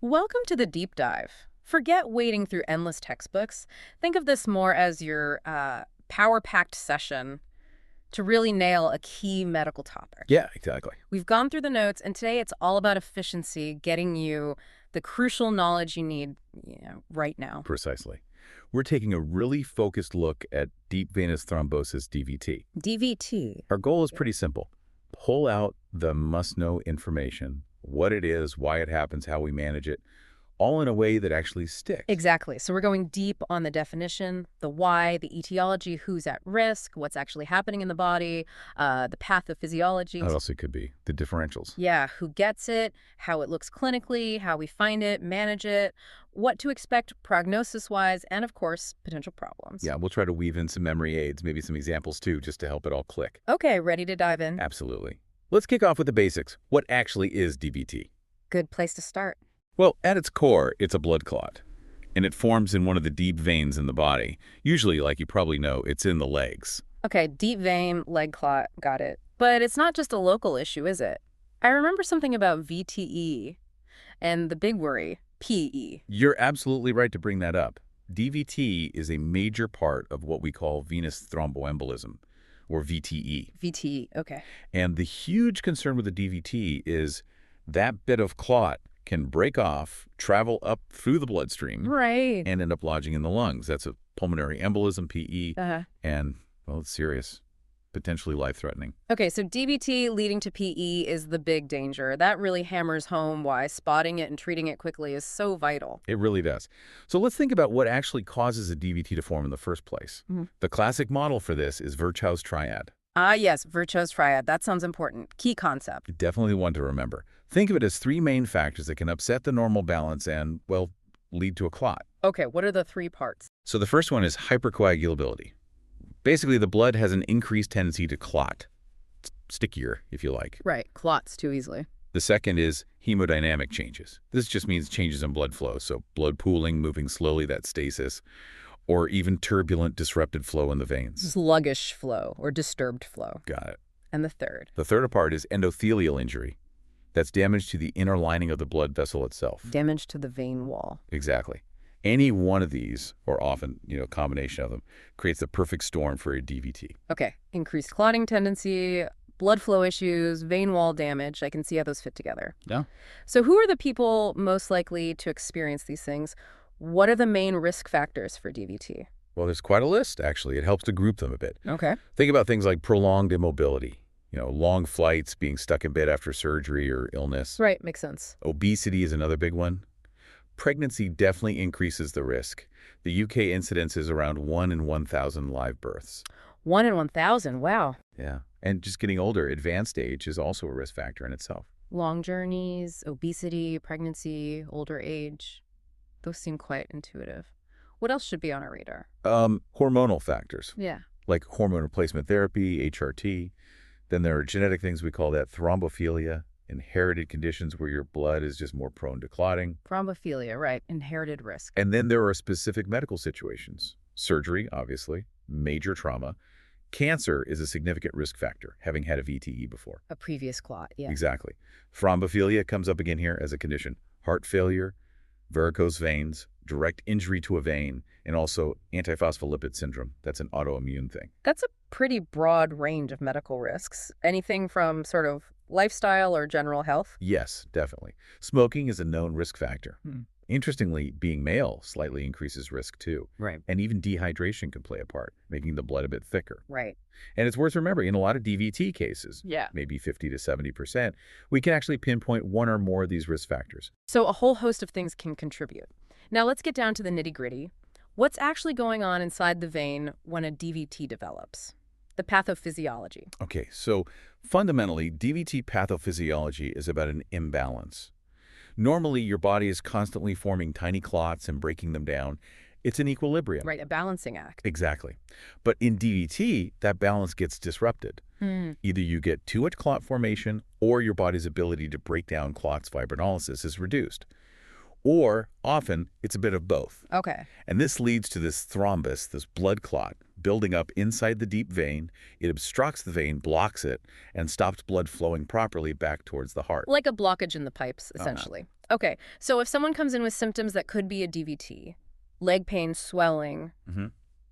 Welcome to the deep dive. Forget wading through endless textbooks. Think of this more as your power-packed session to really nail a key medical topic. Yeah, exactly. We've gone through the notes, and today it's all about efficiency, getting you the crucial knowledge you need right now. Precisely. We're taking a really focused look at deep venous thrombosis, DVT. DVT. Our goal is pretty simple. Pull out the must-know information, what it is, why it happens, how we manage it, all in a way that actually sticks. Exactly. So we're going deep on the definition, the why, the etiology, who's at risk, what's actually happening in the body, the pathophysiology. What else it could be? The differentials. Yeah, who gets it, how it looks clinically, how we find it, manage it, what to expect prognosis-wise, and of course, potential problems. Yeah, we'll try to weave in some memory aids, maybe some examples too, just to help it all click. Okay, ready to dive in? Absolutely. Let's kick off with the basics. What actually is DVT? Good place to start. Well, at its core, it's a blood clot, and it forms in one of the deep veins in the body. Usually, like you probably know, it's in the legs. Okay, deep vein, leg clot, got it. But it's not just a local issue, is it? I remember something about VTE and the big worry, PE. You're absolutely right to bring that up. DVT is a major part of what we call venous thromboembolism, or VTE. VTE, okay. And the huge concern with the DVT is that bit of clot can break off, travel up through the bloodstream, Right. and end up lodging in the lungs. That's a pulmonary embolism, PE, and, well, it's serious, potentially life-threatening. Okay, so DVT leading to PE is the big danger. That really hammers home why spotting it and treating it quickly is so vital. It really does. So let's think about what actually causes a DVT to form in the first place. The classic model for this is Virchow's Triad. Ah, yes, Virchow's Triad. That sounds important. Key concept. Definitely one to remember. Think of it as three main factors that can upset the normal balance and, well, lead to a clot. Okay, what are the three parts? So the first one is hypercoagulability. Basically, the blood has an increased tendency to clot. It's stickier, if you like. Right, clots too easily. The second is hemodynamic changes. This just means changes in blood flow, so blood pooling, moving slowly, that stasis, or even turbulent, disrupted flow in the veins. Sluggish flow or disturbed flow. Got it. And the third? The third part is endothelial injury. That's damage to the inner lining of the blood vessel itself. Damage to the vein wall. Exactly. Any one of these, or often, a combination of them, creates the perfect storm for a DVT. Okay, increased clotting tendency, blood flow issues, vein wall damage. I can see how those fit together. Yeah. So who are the people most likely to experience these things? What are the main risk factors for DVT? Well, there's quite a list, actually. It helps to group them a bit. Okay. Think about things like prolonged immobility, long flights, being stuck in bed after surgery or illness. Right, makes sense. Obesity is another big one. Pregnancy definitely increases the risk. The UK incidence is around 1 in 1,000 live births. 1 in 1,000, wow. Yeah. And just getting older, advanced age is also a risk factor in itself. Long journeys, obesity, pregnancy, older age. Those seem quite intuitive. What else should be on our radar? Hormonal factors. Yeah. Like hormone replacement therapy, HRT. Then there are genetic things, we call that thrombophilia, inherited conditions where your blood is just more prone to clotting. Thrombophilia, right. Inherited risk. And then there are specific medical situations. Surgery, obviously, major trauma. Cancer is a significant risk factor, having had a VTE before. A previous clot, yeah. Exactly. Thrombophilia comes up again here as a condition. Heart failure, varicose veins, direct injury to a vein, and also antiphospholipid syndrome. That's an autoimmune thing. That's a pretty broad range of medical risks. Anything from sort of lifestyle or general health? Yes, definitely. Smoking is a known risk factor. Interestingly, being male slightly increases risk too. Right. And even dehydration can play a part, making the blood a bit thicker. Right. And it's worth remembering, in a lot of DVT cases, maybe 50 to 70%, we can actually pinpoint one or more of these risk factors. So a whole host of things can contribute. Now let's get down to the nitty-gritty. What's actually going on inside the vein when a DVT develops? The pathophysiology. Okay, so fundamentally, DVT pathophysiology is about an imbalance. Normally, your body is constantly forming tiny clots and breaking them down. It's an equilibrium. Right, a balancing act. Exactly. But in DVT, that balance gets disrupted. Either you get too much clot formation or your body's ability to break down clots fibrinolysis is reduced. Or often, it's a bit of both. Okay. And this leads to this thrombus, this blood clot, building up inside the deep vein. It obstructs the vein, blocks it, and stops blood flowing properly back towards the heart. Like a blockage in the pipes, essentially. Okay, so if someone comes in with symptoms that could be a DVT, leg pain, swelling,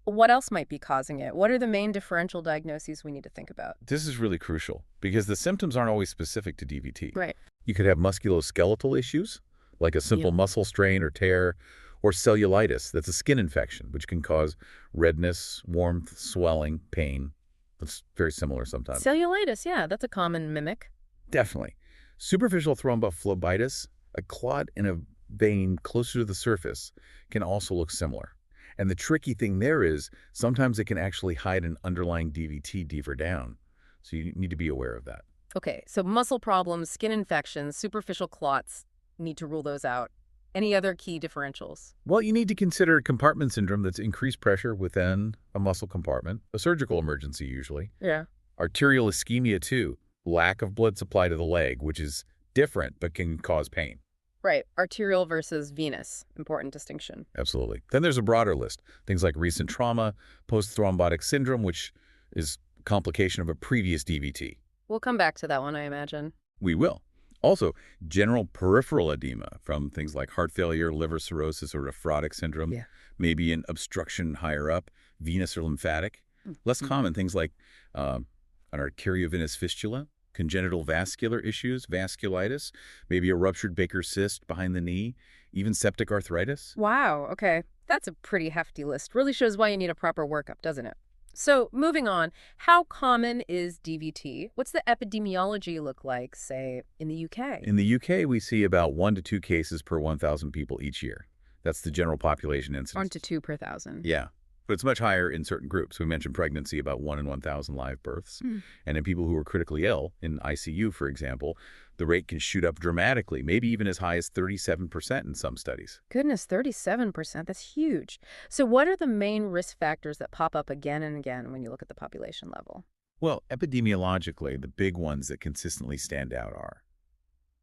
what else might be causing it? What are the main differential diagnoses we need to think about? This is really crucial because the symptoms aren't always specific to DVT. Right. You could have musculoskeletal issues, like a simple muscle strain or tear, or cellulitis, that's a skin infection, which can cause redness, warmth, swelling, pain. That's very similar sometimes. Cellulitis, yeah, that's a common mimic. Definitely. Superficial thrombophlebitis, a clot in a vein closer to the surface, can also look similar. And the tricky thing there is sometimes it can actually hide an underlying DVT deeper down. So you need to be aware of that. Okay, so muscle problems, skin infections, superficial clots, need to rule those out. Any other key differentials? Well, you need to consider compartment syndrome, that's increased pressure within a muscle compartment, a surgical emergency usually. Yeah. Arterial ischemia too, lack of blood supply to the leg, which is different but can cause pain. Right, arterial versus venous, important distinction. Absolutely. Then there's a broader list, things like recent trauma, post-thrombotic syndrome, which is a complication of a previous DVT. We'll come back to that one, I imagine. We will. Also, general peripheral edema from things like heart failure, liver cirrhosis, or nephrotic syndrome, maybe an obstruction higher up, venous or lymphatic. Less common, things like an arteriovenous fistula, congenital vascular issues, vasculitis, maybe a ruptured Baker's cyst behind the knee, even septic arthritis. Wow, okay. That's a pretty hefty list. Really shows why you need a proper workup, doesn't it? So, moving on, how common is DVT? What's the epidemiology look like, say, in the UK? In the UK, we see about 1 to 2 cases per 1,000 people each year. That's the general population incidence. 1 to 2 per 1,000. Yeah. But it's much higher in certain groups. We mentioned pregnancy, about 1 in 1,000 live births. And in people who are critically ill, in ICU, for example, the rate can shoot up dramatically, maybe even as high as 37% in some studies. Goodness, 37%, that's huge. So what are the main risk factors that pop up again and again when you look at the population level? Well, epidemiologically, the big ones that consistently stand out are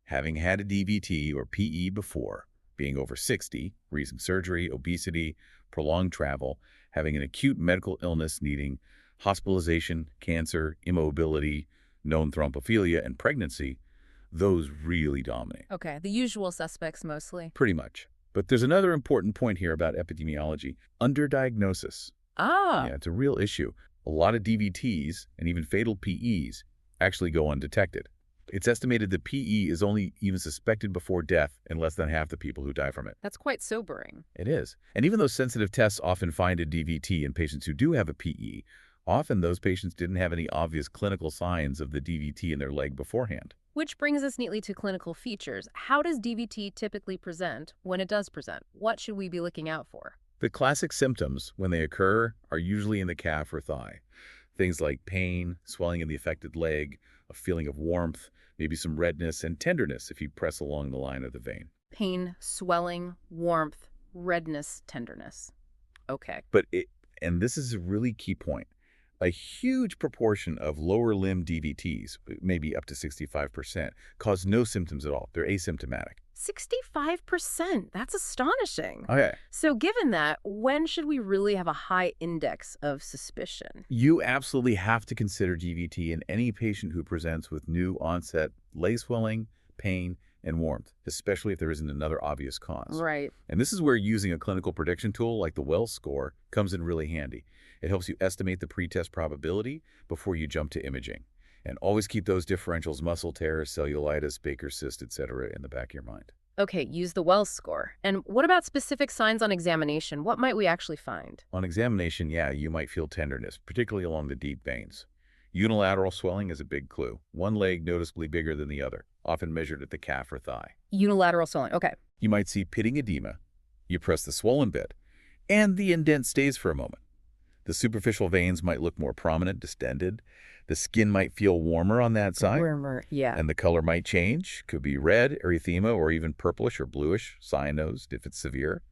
having had a DVT or PE before, being over 60, recent surgery, obesity, prolonged travel, having an acute medical illness needing hospitalization, cancer, immobility, known thrombophilia, and pregnancy. Those really dominate. Okay, the usual suspects mostly. Pretty much. But there's another important point here about epidemiology, underdiagnosis. Ah. Yeah, it's a real issue. A lot of DVTs and even fatal PEs actually go undetected. It's estimated that PE is only even suspected before death in less than half the people who die from it. That's quite sobering. It is. And even though sensitive tests often find a DVT in patients who do have a PE, often those patients didn't have any obvious clinical signs of the DVT in their leg beforehand. Which brings us neatly to clinical features. How does DVT typically present when it does present? What should we be looking out for? The classic symptoms, when they occur, are usually in the calf or thigh. Things like pain, swelling in the affected leg, a feeling of warmth, maybe some redness and tenderness if you press along the line of the vein. Pain, swelling, warmth, redness, tenderness. Okay. And this is a really key point, a huge proportion of lower limb DVTs, maybe up to 65%, cause no symptoms at all. They're asymptomatic. 65%. That's astonishing. Okay. So given that, when should we really have a high index of suspicion? You absolutely have to consider DVT in any patient who presents with new onset leg swelling, pain, and warmth, especially if there isn't another obvious cause. Right. And this is where using a clinical prediction tool like the Wells score comes in really handy. It helps you estimate the pretest probability before you jump to imaging. And always keep those differentials, muscle tear, cellulitis, Baker's cyst, etc., in the back of your mind. Okay, use the Wells score. And what about specific signs on examination? What might we actually find? On examination, yeah, you might feel tenderness, particularly along the deep veins. Unilateral swelling is a big clue. One leg noticeably bigger than the other, often measured at the calf or thigh. Unilateral swelling, okay. You might see pitting edema. You press the swollen bit, and the indent stays for a moment. The superficial veins might look more prominent, distended. The skin might feel warmer on that side. Warmer, yeah. And the color might change. Could be red, erythema, or even purplish or bluish, cyanosed if it's severe.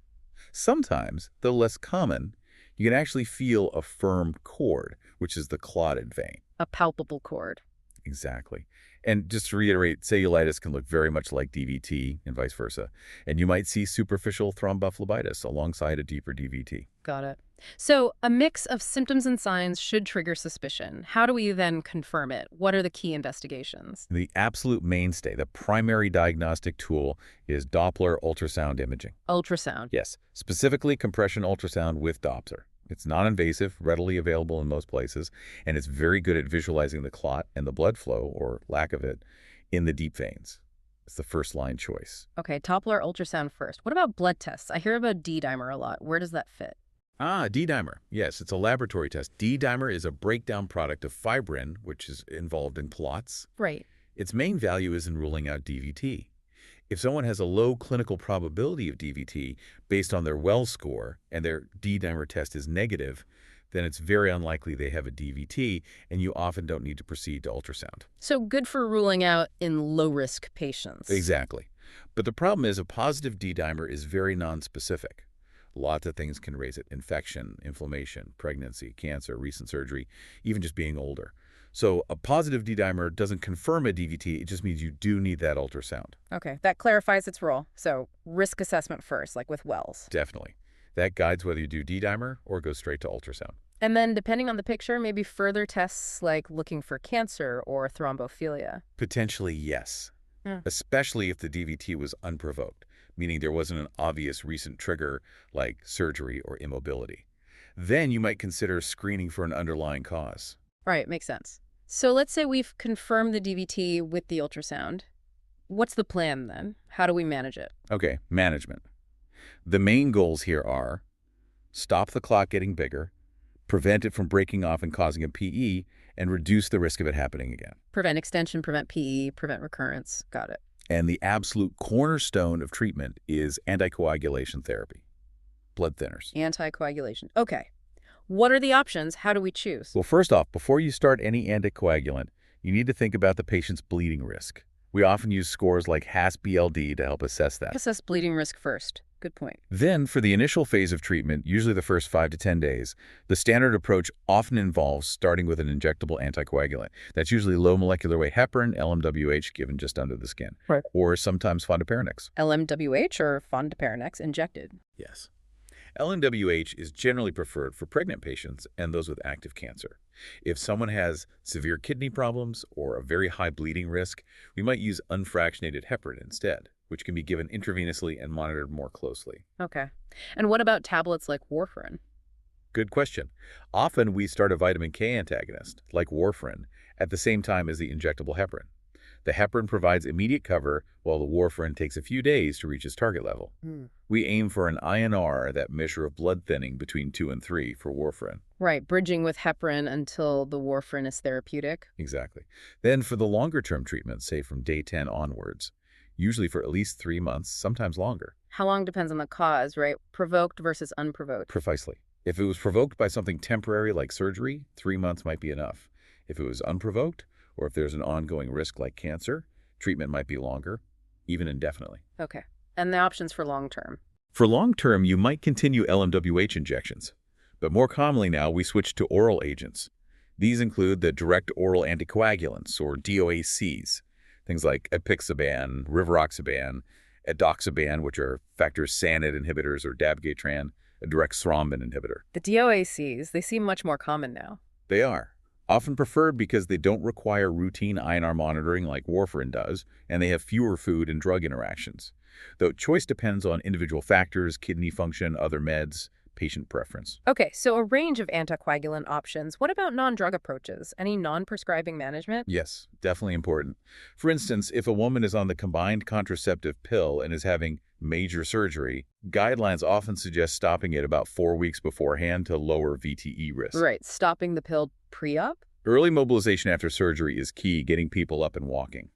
Sometimes, though less common, you can actually feel a firm cord, which is the clotted vein. A palpable cord. Exactly. And just to reiterate, cellulitis can look very much like DVT and vice versa. And you might see superficial thrombophlebitis alongside a deeper DVT. Got it. So a mix of symptoms and signs should trigger suspicion. How do we then confirm it? What are the key investigations? The absolute mainstay, the primary diagnostic tool, is Doppler ultrasound imaging. Ultrasound. Yes, specifically compression ultrasound with Doppler. It's non-invasive, readily available in most places, and it's very good at visualizing the clot and the blood flow, or lack of it, in the deep veins. It's the first-line choice. Okay, Doppler ultrasound first. What about blood tests? I hear about D-dimer a lot. Where does that fit? D-dimer. Yes, it's a laboratory test. D-dimer is a breakdown product of fibrin, which is involved in clots. Right. Its main value is in ruling out DVT. If someone has a low clinical probability of DVT based on their Wells score and their D-dimer test is negative, then it's very unlikely they have a DVT, and you often don't need to proceed to ultrasound. So good for ruling out in low-risk patients. Exactly. But the problem is a positive D-dimer is very nonspecific. Lots of things can raise it: infection, inflammation, pregnancy, cancer, recent surgery, even just being older. So a positive D-dimer doesn't confirm a DVT, it just means you do need that ultrasound. Okay, that clarifies its role. So risk assessment first, like with Wells. Definitely. That guides whether you do D-dimer or go straight to ultrasound. And then depending on the picture, maybe further tests like looking for cancer or thrombophilia. Potentially, yes. Especially if the DVT was unprovoked, meaning there wasn't an obvious recent trigger like surgery or immobility. Then you might consider screening for an underlying cause. Right, makes sense. So let's say we've confirmed the DVT with the ultrasound. What's the plan then? How do we manage it? Okay, management. The main goals here are stop the clot getting bigger, prevent it from breaking off and causing a PE, and reduce the risk of it happening again. Prevent extension, prevent PE, prevent recurrence. Got it. And the absolute cornerstone of treatment is anticoagulation therapy, blood thinners. Anticoagulation. Okay. What are the options? How do we choose? Well, first off, before you start any anticoagulant, you need to think about the patient's bleeding risk. We often use scores like HAS-BLD to help assess that. Assess bleeding risk first. Good point. Then, for the initial phase of treatment, usually the first 5 to 10 days, the standard approach often involves starting with an injectable anticoagulant. That's usually low molecular weight heparin, LMWH, given just under the skin. Right. Or sometimes fondaparinux. LMWH or fondaparinux injected. Yes. LMWH is generally preferred for pregnant patients and those with active cancer. If someone has severe kidney problems or a very high bleeding risk, we might use unfractionated heparin instead, which can be given intravenously and monitored more closely. Okay. And what about tablets like warfarin? Good question. Often we start a vitamin K antagonist, like warfarin, at the same time as the injectable heparin. The heparin provides immediate cover, while the warfarin takes a few days to reach its target level. We aim for an INR, that measure of blood thinning, between 2 and 3 for warfarin. Right, bridging with heparin until the warfarin is therapeutic. Exactly. Then for the longer-term treatment, say from day 10 onwards, usually for at least 3 months, sometimes longer. How long depends on the cause, right? Provoked versus unprovoked. Precisely. If it was provoked by something temporary like surgery, 3 months might be enough. If it was unprovoked, or if there's an ongoing risk like cancer, treatment might be longer, even indefinitely. Okay. And the options for long-term? For long-term, you might continue LMWH injections. But more commonly now, we switch to oral agents. These include the direct oral anticoagulants, or DOACs, things like apixaban, rivaroxaban, edoxaban, which are factor SANID inhibitors, or dabigatran, a direct thrombin inhibitor. The DOACs, they seem much more common now. They are. Often preferred because they don't require routine INR monitoring like warfarin does, and they have fewer food and drug interactions. Though choice depends on individual factors, kidney function, other meds, patient preference. Okay, so a range of anticoagulant options. What about non-drug approaches? Any non-prescribing management? Yes, definitely important. For instance, if a woman is on the combined contraceptive pill and is having major surgery, guidelines often suggest stopping it about 4 weeks beforehand to lower VTE risk. Right, stopping the pill pre-op? Early mobilization after surgery is key, getting people up and walking.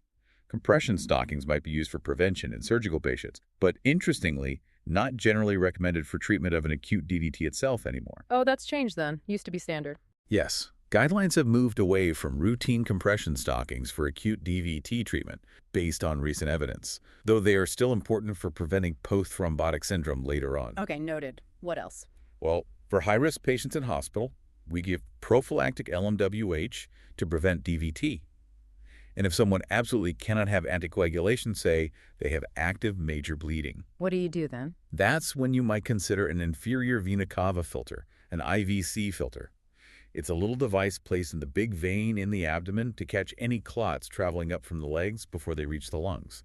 Compression stockings might be used for prevention in surgical patients, but interestingly, not generally recommended for treatment of an acute DVT itself anymore. Oh, that's changed then. Used to be standard. Yes. Guidelines have moved away from routine compression stockings for acute DVT treatment based on recent evidence, though they are still important for preventing post-thrombotic syndrome later on. Okay, noted. What else? Well, for high-risk patients in hospital, we give prophylactic LMWH to prevent DVT. And if someone absolutely cannot have anticoagulation, say they have active major bleeding. What do you do then? That's when you might consider an inferior vena cava filter, an IVC filter. It's a little device placed in the big vein in the abdomen to catch any clots traveling up from the legs before they reach the lungs.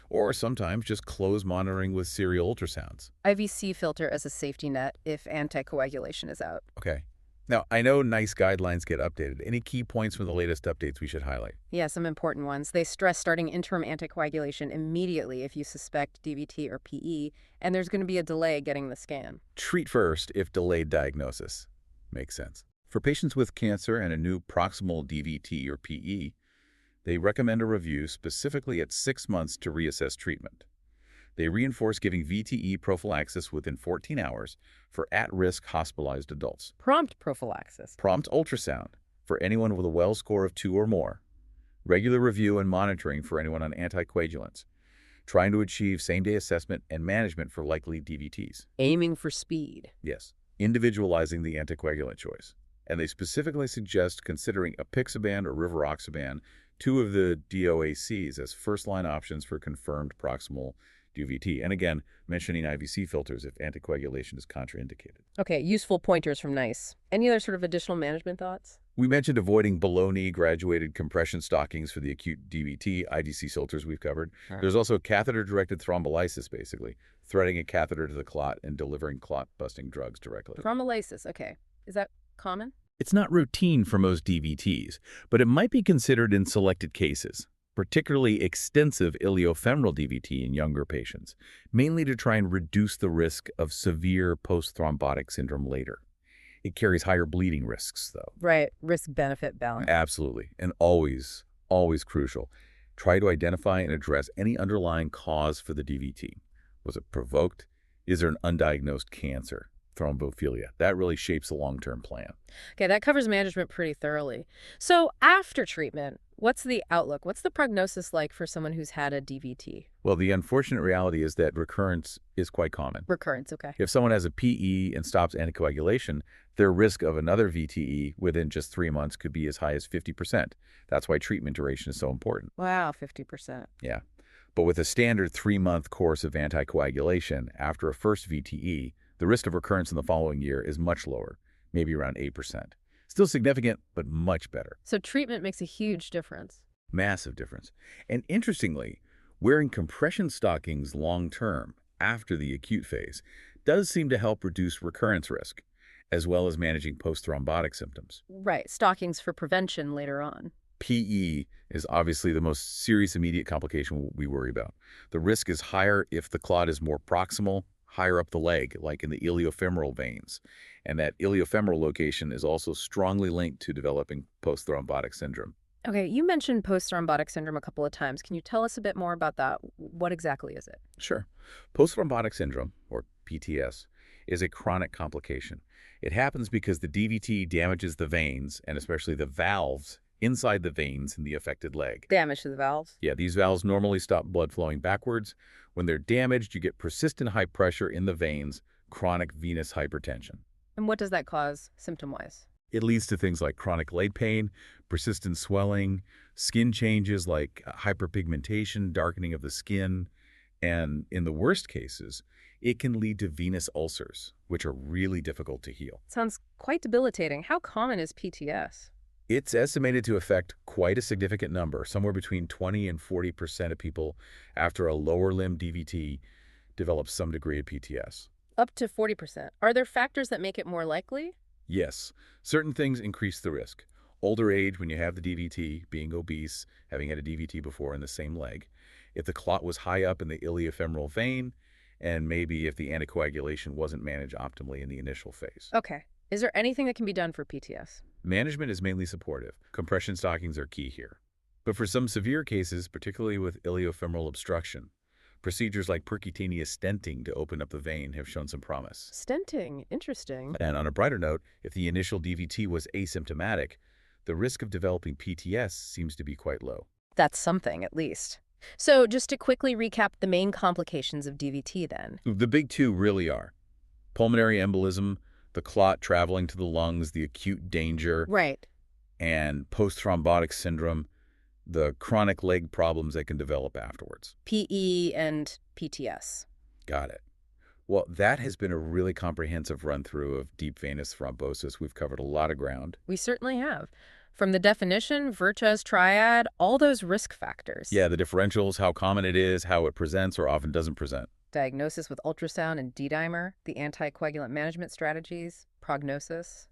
Or sometimes just close monitoring with serial ultrasounds. IVC filter as a safety net if anticoagulation is out. Okay. Now, I know NICE guidelines get updated. Any key points from the latest updates we should highlight? Yeah, some important ones. They stress starting interim anticoagulation immediately if you suspect DVT or PE, and there's going to be a delay getting the scan. Treat first if delayed diagnosis. Makes sense. For patients with cancer and a new proximal DVT or PE, they recommend a review specifically at 6 months to reassess treatment. They reinforce giving VTE prophylaxis within 14 hours for at-risk hospitalized adults. Prompt prophylaxis. Prompt ultrasound for anyone with a Wells score of 2 or more. Regular review and monitoring for anyone on anticoagulants. Trying to achieve same-day assessment and management for likely DVTs. Aiming for speed. Yes. Individualizing the anticoagulant choice. And they specifically suggest considering apixaban or rivaroxaban, 2 of the DOACs, as first-line options for confirmed proximal DVT. And again, mentioning IVC filters if anticoagulation is contraindicated. Okay, useful pointers from NICE. Any other sort of additional management thoughts? We mentioned avoiding below-knee graduated compression stockings for the acute DVT, IDC filters we've covered. There's also catheter-directed thrombolysis, basically, threading a catheter to the clot and delivering clot-busting drugs directly. Thrombolysis, okay. Is that common? It's not routine for most DVTs, but it might be considered in selected cases, particularly extensive iliofemoral DVT in younger patients, mainly to try and reduce the risk of severe post-thrombotic syndrome later. It carries higher bleeding risks, though. Right, risk-benefit balance. Absolutely, and always crucial. Try to identify and address any underlying cause for the DVT. Was it provoked? Is there an undiagnosed cancer? Thrombophilia. That really shapes the long-term plan. Okay, that covers management pretty thoroughly. So after treatment, what's the outlook? What's the prognosis like for someone who's had a DVT? Well, the unfortunate reality is that recurrence is quite common. Recurrence, okay. If someone has a PE and stops anticoagulation, their risk of another VTE within just 3 months could be as high as 50%. That's why treatment duration is so important. Wow, 50%. Yeah. But with a standard 3-month course of anticoagulation after a first VTE, the risk of recurrence in the following year is much lower, maybe around 8%. Still significant, but much better. So treatment makes a huge difference. Massive difference. And interestingly, wearing compression stockings long-term after the acute phase does seem to help reduce recurrence risk, as well as managing post-thrombotic symptoms. Right, stockings for prevention later on. PE is obviously the most serious immediate complication we worry about. The risk is higher if the clot is more proximal, higher up the leg, like in the iliofemoral veins. And that iliofemoral location is also strongly linked to developing post-thrombotic syndrome. Okay, you mentioned post-thrombotic syndrome a couple of times. Can you tell us a bit more about that? What exactly is it? Sure. Post-thrombotic syndrome, or PTS, is a chronic complication. It happens because the DVT damages the veins, and especially the valves, inside the veins in the affected leg. Damage to the valves? Yeah, these valves normally stop blood flowing backwards. When they're damaged, you get persistent high pressure in the veins, chronic venous hypertension. And what does that cause symptom-wise? It leads to things like chronic leg pain, persistent swelling, skin changes like hyperpigmentation, darkening of the skin, and in the worst cases, it can lead to venous ulcers, which are really difficult to heal. Sounds quite debilitating. How common is PTS? It's estimated to affect quite a significant number, somewhere between 20 and 40% of people after a lower limb DVT develop some degree of PTS. Up to 40%. Are there factors that make it more likely? Yes, certain things increase the risk. Older age when you have the DVT, being obese, having had a DVT before in the same leg. If the clot was high up in the iliofemoral vein, and maybe if the anticoagulation wasn't managed optimally in the initial phase. Okay. Is there anything that can be done for PTS? Management is mainly supportive. Compression stockings are key here. But for some severe cases, particularly with iliofemoral obstruction, procedures like percutaneous stenting to open up the vein have shown some promise. Stenting, interesting. And on a brighter note, if the initial DVT was asymptomatic, the risk of developing PTS seems to be quite low. That's something, at least. So just to quickly recap the main complications of DVT then. The big two really are pulmonary embolism, the clot traveling to the lungs, the acute danger, Right. and post-thrombotic syndrome, the chronic leg problems that can develop afterwards. PE and PTS. Got it. Well, that has been a really comprehensive run-through of deep venous thrombosis. We've covered a lot of ground. We certainly have. From the definition, Virchow's Triad, all those risk factors. Yeah, the differentials, how common it is, how it presents or often doesn't present. Diagnosis with ultrasound and D-dimer, the anticoagulant management strategies, prognosis.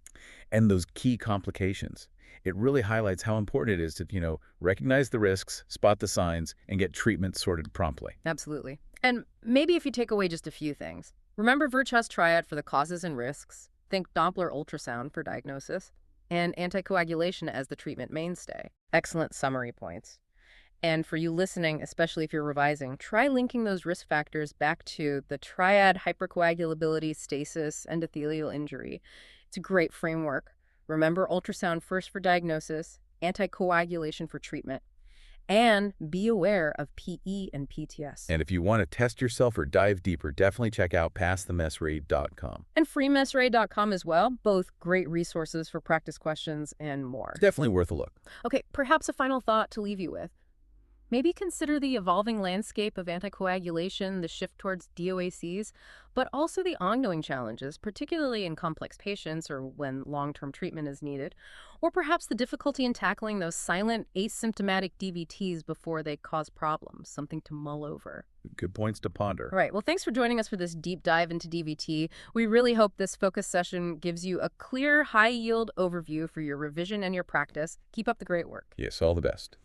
And those key complications. It really highlights how important it is to, recognize the risks, spot the signs, and get treatment sorted promptly. Absolutely. And maybe if you take away just a few things. Remember Virchow's Triad for the causes and risks. Think Doppler ultrasound for diagnosis. And anticoagulation as the treatment mainstay. Excellent summary points. And for you listening, especially if you're revising, try linking those risk factors back to the Triad: hypercoagulability, stasis, endothelial injury. It's a great framework. Remember ultrasound first for diagnosis, anticoagulation for treatment, and be aware of PE and PTS. And if you want to test yourself or dive deeper, definitely check out passthemsra.com. And freemsra.com as well, both great resources for practice questions and more. It's definitely worth a look. Okay, perhaps a final thought to leave you with. Maybe consider the evolving landscape of anticoagulation, the shift towards DOACs, but also the ongoing challenges, particularly in complex patients or when long-term treatment is needed, or perhaps the difficulty in tackling those silent, asymptomatic DVTs before they cause problems, something to mull over. Good points to ponder. All right, well, thanks for joining us for this deep dive into DVT. We really hope this focus session gives you a clear, high-yield overview for your revision and your practice. Keep up the great work. Yes, all the best.